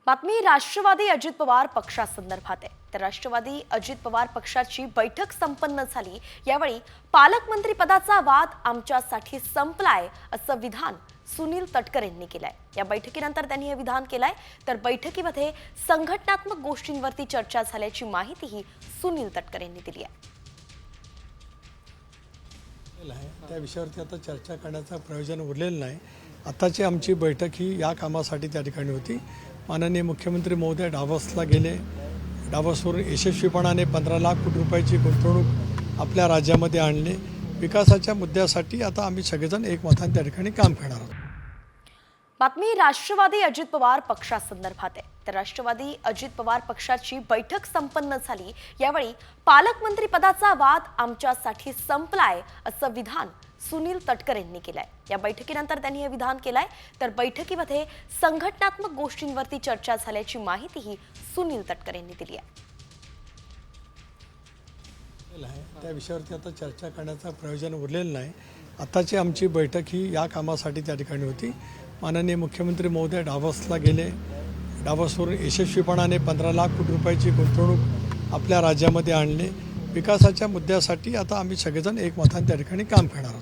बातमी राष्ट्रवादी अजित पवार पक्षासंदर्भात आहे। तर राष्ट्रवादी अजित पवार पक्षाची बैठक संपन्न झाली। यावेळी पालकमंत्री पदाचा वाद आमच्यासाठी संपलाय असं विधान सुनील तटकरे यांनी केलंय। या बैठकीनंतर त्यांनी हे विधान केलंय। तर बैठकीमध्ये संघटनात्मक गोष्टींवरती चर्चा झाल्याची माहितीही सुनील तटकरे यांनी दिली आहे। त्या विषयावरती आता चर्चा करण्याचा प्रयोजन उरलेलं नाही। आताची आमची बैठक ही या कामासाठी त्या ठिकाणी होती। माननीय मुख्यमंत्री महोदय डावसला गेले। डावसवरून यशस्वीपणाने 15 लाख कोटी रुपयाची गुंतवणूक आपल्या राज्यामध्ये आणले। विकासाच्या मुद्द्यासाठी आता आम्ही सगळेजण एकमताने त्या ठिकाणी काम करणार आहोत। बातमी राष्ट्रवादी अजित पवार पक्षासंदर्भात आहे। तर राष्ट्रवादी अजित पवार पक्षाची बैठक संपन्न झाली। यावेळी पालकमंत्री पदाचा वाद आमच्यासाठी संपलाय असं विधान सुनील तटकरे यांनी केलंय। या बैठकीनंतर त्यांनी हे विधान केलंय। तर बैठकीमध्ये संघटनात्मक गोष्टींवरती चर्चा झाल्याची माहितीही सुनील तटकरे यांनी दिली आहे। त्या विषयावरती आता चर्चा करण्याचा प्रयोजन उरलेलं नाही। आताची आमची बैठक ही या कामासाठी त्या ठिकाणी होती। माननीय मुख्यमंत्री महोदय डावसला गेले। डावसवरून यशस्वीपणाने 15 लाख कोटी रुपयाची गुंतवणूक आपल्या राज्यामध्ये आणले। विकासाच्या मुद्द्यासाठी आता आम्ही सगळेजण एकमताने त्या ठिकाणी काम करणार आहोत।